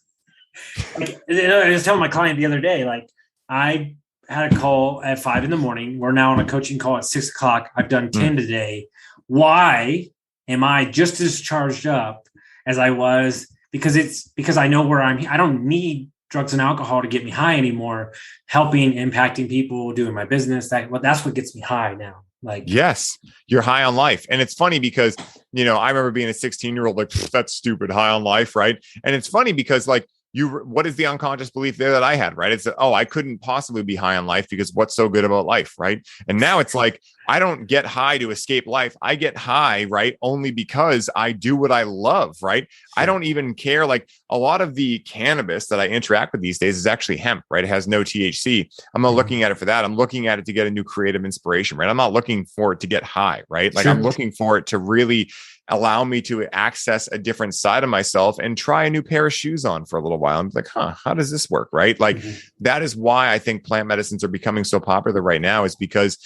like, I was telling my client the other day, like I had a call at 5 a.m. We're now on a coaching call at 6 o'clock. I've done 10 today. Why am I just as charged up as I was? Because I know where I don't need drugs and alcohol to get me high anymore. Helping, impacting people, doing my business. That's what gets me high now. Like, yes, you're high on life. And it's funny because, I remember being a 16-year-old, like, that's stupid, high on life. Right. And it's funny because like, what is the unconscious belief there that I had, right? It's that, I couldn't possibly be high on life because what's so good about life, right? And now it's like, I don't get high to escape life. I get high, right? Only because I do what I love, right? Sure. I don't even care. Like a lot of the cannabis that I interact with these days is actually hemp, right? It has no THC. I'm not looking at it for that. I'm looking at it to get a new creative inspiration, right? I'm not looking for it to get high, right? Like I'm looking for it to really allow me to access a different side of myself and try a new pair of shoes on for a little while. I'm like, how does this work? Right. Like that is why I think plant medicines are becoming so popular right now, is because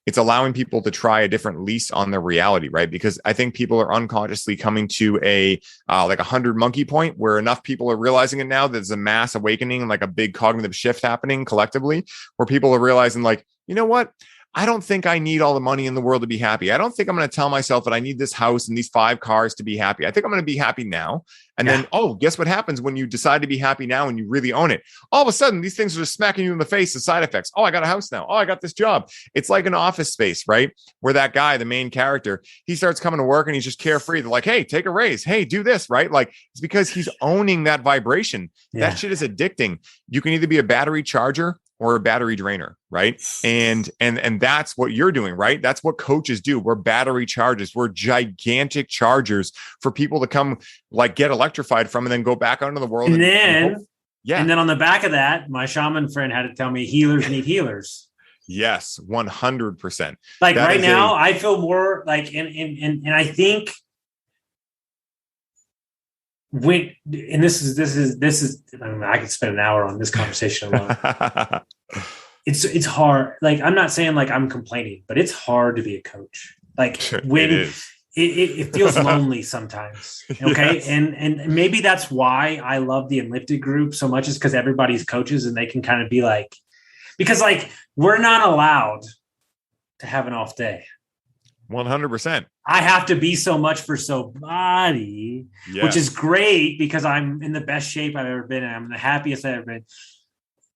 it's allowing people to try a different lease on their reality. Right. Because I think people are unconsciously coming to a 100 monkey point where enough people are realizing it now. There's a mass awakening, like a big cognitive shift happening collectively, where people are realizing like, you know what? I don't think I need all the money in the world to be happy. I don't think I'm going to tell myself that I need this house and these 5 cars to be happy. I think I'm going to be happy now. And then, guess what happens when you decide to be happy now and you really own it? All of a sudden, these things are just smacking you in the face, the side effects. Oh, I got a house now. Oh, I got this job. It's like an Office Space, right? Where that guy, the main character, he starts coming to work and he's just carefree. They're like, hey, take a raise. Hey, do this, right? Like it's because he's owning that vibration. Yeah. That shit is addicting. You can either be a battery charger or a battery drainer, right? And that's what you're doing, right? That's what coaches do. We're battery chargers. We're gigantic chargers for people to come like get electrified from and then go back out into the world. And then on the back of that, my shaman friend had to tell me healers need healers. Yes, 100%. Like that right now, I feel more like, and I think this is I mean, I could spend an hour on this conversation alone. It's hard. Like I'm not saying like I'm complaining, but it's hard to be a coach. Like when it feels lonely sometimes. Okay. Yes. And maybe that's why I love the Unlifted group so much, is because everybody's coaches and they can kind of be like, because like we're not allowed to have an off day. 100%. I have to be so much for somebody, which is great because I'm in the best shape I've ever been in. I'm the happiest I've ever been.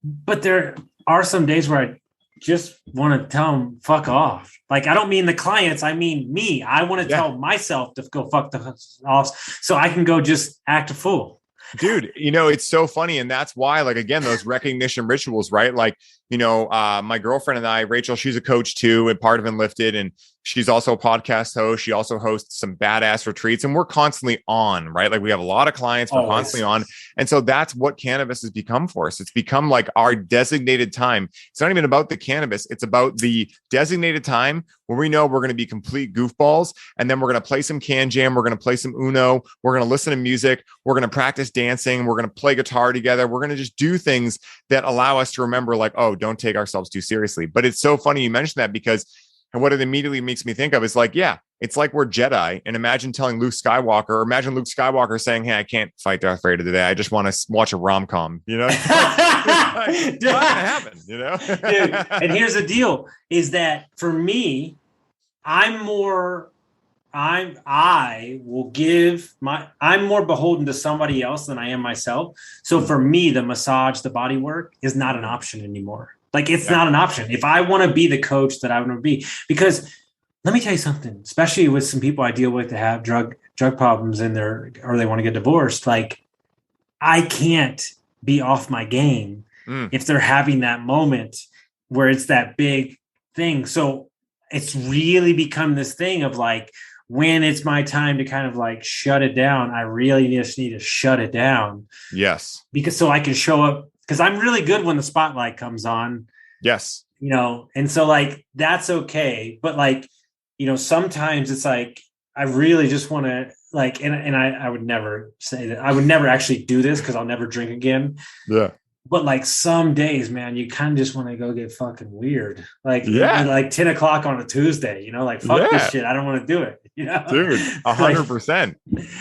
But there are some days where I just want to tell them, fuck off. Like, I don't mean the clients. I mean me. I want to tell myself to go fuck the off so I can go just act a fool. Dude, it's so funny. And that's why, like, again, those recognition rituals, right? Like, my girlfriend and I, Rachel, she's a coach too, and part of Unlifted. And she's also a podcast host. She also hosts some badass retreats, and we're constantly on, right? Like we have a lot of clients, we're constantly on. And so that's what cannabis has become for us. It's become like our designated time. It's not even about the cannabis. It's about the designated time where we know we're going to be complete goofballs. And then we're going to play some Can Jam. We're going to play some Uno. We're going to listen to music. We're going to practice dancing. We're going to play guitar together. We're going to just do things that allow us to remember like, oh, don't take ourselves too seriously. But it's so funny you mentioned that, because and what it immediately makes me think of is like, it's like we're Jedi. And imagine telling Luke Skywalker, or imagine Luke Skywalker saying, hey, I can't fight Darth Vader today. I just want to watch a rom-com, It's not going to happen, Dude, and here's the deal is that for me, I'm more beholden to somebody else than I am myself. So for me, the massage, the body work is not an option anymore. Like it's not an option. If I want to be the coach that I want to be, because let me tell you something, especially with some people I deal with that have drug problems or they want to get divorced. Like I can't be off my game if they're having that moment where it's that big thing. So it's really become this thing of like, when it's my time to kind of like shut it down, I really just need to shut it down. Yes. Because so I can show up, because I'm really good when the spotlight comes on. Yes. And so like, that's okay. But like, sometimes it's like, I really just want to like, and I would never say that. I would never actually do this because I'll never drink again. Yeah. But like some days, man, you kind of just want to go get fucking weird. Like, Yeah. like 10 o'clock on a Tuesday, like, fuck this shit. I don't want to do it. Dude, 100%,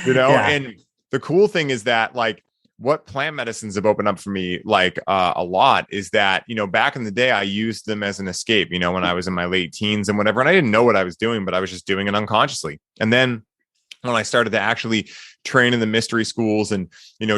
Yeah. And the cool thing is that like what plant medicines have opened up for me, like a lot is that, back in the day, I used them as an escape, when I was in my late teens and whatever, and I didn't know what I was doing, but I was just doing it unconsciously. And then when I started to actually train in the mystery schools and,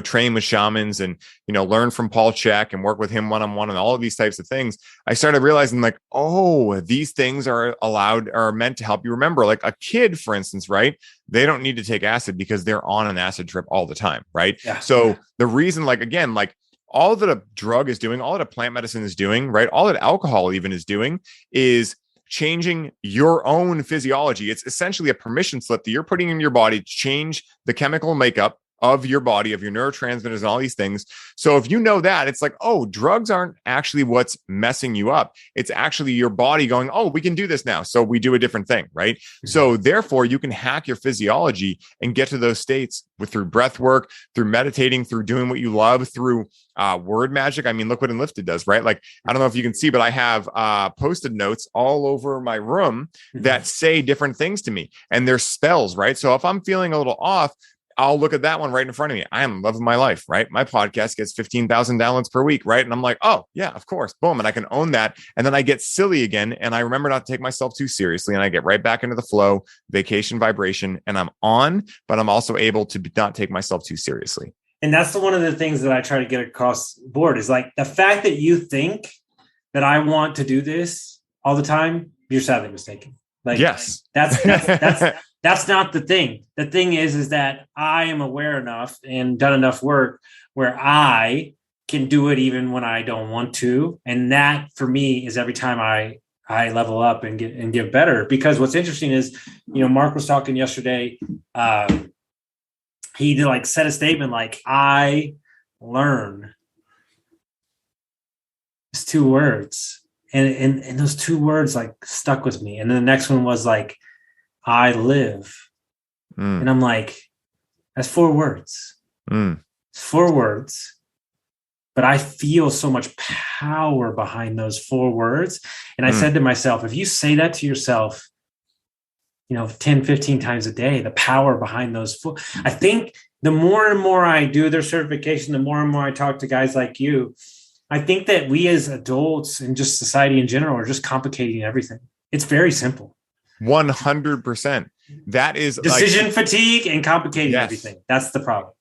train with shamans and, learn from Paul Chek and work with him one-on-one and all of these types of things, I started realizing like, oh, these things are meant to help you remember. Like a kid, for instance, right? They don't need to take acid because they're on an acid trip all the time, right? Yeah. So the reason, like, again, like all that a drug is doing, all that a plant medicine is doing, right? All that alcohol even is doing is changing your own physiology. It's essentially a permission slip that you're putting in your body to change the chemical makeup of your body, of your neurotransmitters and all these things. So if you know that, it's like, oh, drugs aren't actually what's messing you up. It's actually your body going, oh, we can do this now. So we do a different thing, right? Mm-hmm. So therefore you can hack your physiology and get to those states through breath work, through meditating, through doing what you love, through word magic. I mean, look what Enlifted does, right? Like, I don't know if you can see, but I have Post-it notes all over my room that say different things to me, and they're spells, right? So if I'm feeling a little off, I'll look at that one right in front of me. I am loving my life, right? My podcast gets 15,000 downloads per week, right? And I'm like, oh yeah, of course. Boom. And I can own that. And then I get silly again. And I remember not to take myself too seriously. And I get right back into the flow, vacation vibration, and I'm on, but I'm also able to not take myself too seriously. And that's one of the things that I try to get across the board is like the fact that you think that I want to do this all the time, you're sadly mistaken. Like, yes, that's not the thing. The thing is that I am aware enough and done enough work where I can do it even when I don't want to. And that for me is every time I level up and get better. Because what's interesting is, Mark was talking yesterday. He did like said a statement like, I learn. It's 2 words. And those 2 words like stuck with me. And then the next one was like, I live. And I'm like, that's 4 words. It's 4 words. But I feel so much power behind those 4 words. And I said to myself, if you say that to yourself, 10, 15 times a day, the power behind those 4, I think the more and more I do their certification, the more and more I talk to guys like you, I think that we as adults and just society in general are just complicating everything. It's very simple. 100%. That is decision fatigue and complicating everything. That's the problem.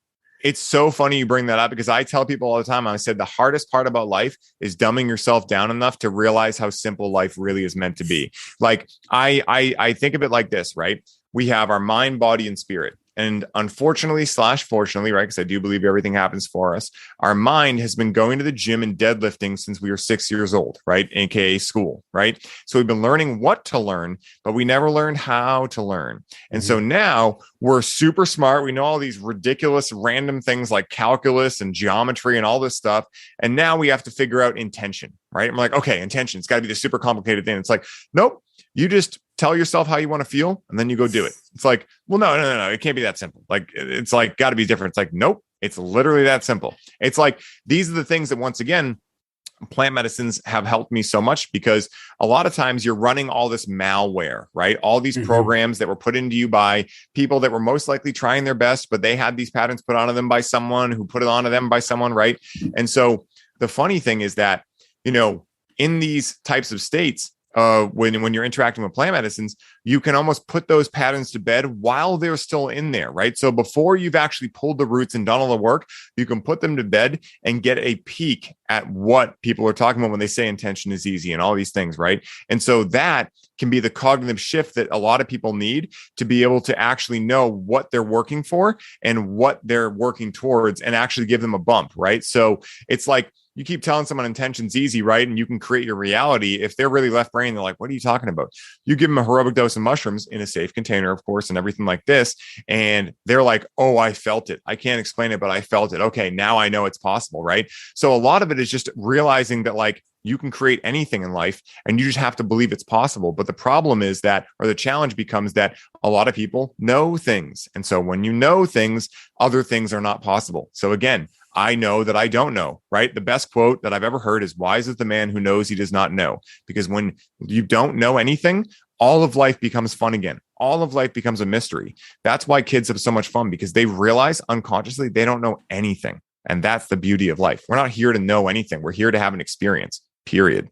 It's so funny you bring that up because I tell people all the time, I said the hardest part about life is dumbing yourself down enough to realize how simple life really is meant to be. Like I think of it like this, right? We have our mind, body, and spirit. And unfortunately / fortunately, right? Because I do believe everything happens for us. Our mind has been going to the gym and deadlifting since we were 6 years old, right? AKA school, right? So we've been learning what to learn, but we never learned how to learn. And so now we're super smart. We know all these ridiculous random things like calculus and geometry and all this stuff. And now we have to figure out intention, right? I'm like, okay, intention. It's got to be the super complicated thing. It's like, nope. You just tell yourself how you want to feel and then you go do it. It's like, well, no. It can't be that simple. Like, it's like, got to be different. It's like, nope, it's literally that simple. It's like, these are the things that once again, plant medicines have helped me so much because a lot of times you're running all this malware, right? All these programs that were put into you by people that were most likely trying their best, but they had these patterns put onto them by someone who put it onto them by someone, right? And so the funny thing is that, in these types of states, when you're interacting with plant medicines, you can almost put those patterns to bed while they're still in there, right? So before you've actually pulled the roots and done all the work, you can put them to bed and get a peek at what people are talking about when they say intention is easy and all these things, right? And so that can be the cognitive shift that a lot of people need to be able to actually know what they're working for and what they're working towards and actually give them a bump, right? So it's like, you keep telling someone intention's easy, right? And you can create your reality. If they're really left brain, they're like, what are you talking about? You give them a heroic dose of mushrooms in a safe container, of course, and everything like this. And they're like, oh, I felt it. I can't explain it, but I felt it. Okay, now I know it's possible, right? So a lot of it is just realizing that like, You can create anything in life, and you just have to believe it's possible. But the problem is that, or the challenge becomes that a lot of people know things. And so when you know things, other things are not possible. So again, I know that I don't know, right? The best quote that I've ever heard is, wise is the man who knows he does not know. Because when you don't know anything, all of life becomes fun again. All of life becomes a mystery. That's why kids have so much fun, because they realize unconsciously they don't know anything. And that's the beauty of life. We're not here to know anything. We're here to have an experience, period.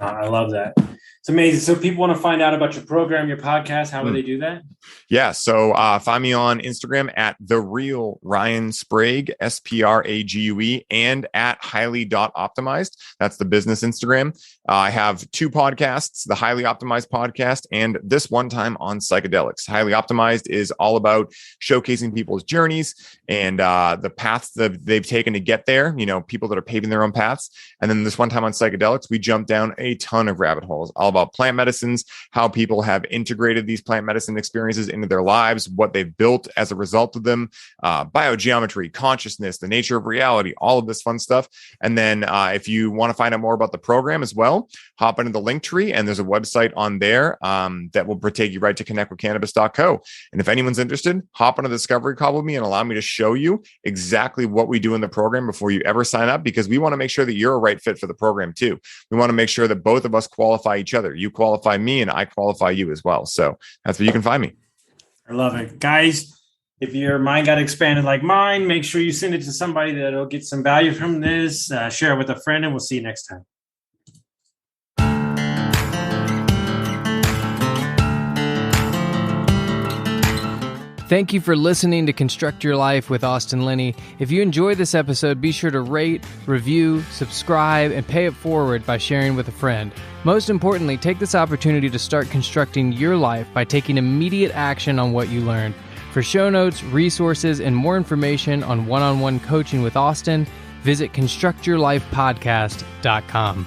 I love that. It's amazing. So people want to find out about your program, your podcast. How would they do that? Yeah. So find me on Instagram at The Real Ryan Sprague, Sprague, and at highly.optimized. That's the business Instagram. I have 2 podcasts, the Highly Optimized podcast and This One Time on Psychedelics. Highly Optimized is all about showcasing people's journeys and the paths that they've taken to get there, people that are paving their own paths. And then This One Time on Psychedelics, we jump down a ton of rabbit holes, all about plant medicines, how people have integrated these plant medicine experiences into their lives, what they've built as a result of them, biogeometry, consciousness, the nature of reality, all of this fun stuff. And then if you want to find out more about the program as well, hop into the link tree, and there's a website on there that will take you right to connectwithcannabis.co. And if anyone's interested, hop on a discovery call with me and allow me to show you exactly what we do in the program before you ever sign up, because we want to make sure that you're a right fit for the program too. We want to make sure that both of us qualify each other. You qualify me and I qualify you as well. So that's where you can find me. I love it. Guys, if your mind got expanded like mine, make sure you send it to somebody that'll get some value from this. Share it with a friend, and we'll see you next time. Thank you for listening to Construct Your Life with Austin Linney. If you enjoyed this episode, be sure to rate, review, subscribe, and pay it forward by sharing with a friend. Most importantly, take this opportunity to start constructing your life by taking immediate action on what you learned. For show notes, resources, and more information on one-on-one coaching with Austin, visit constructyourlifepodcast.com.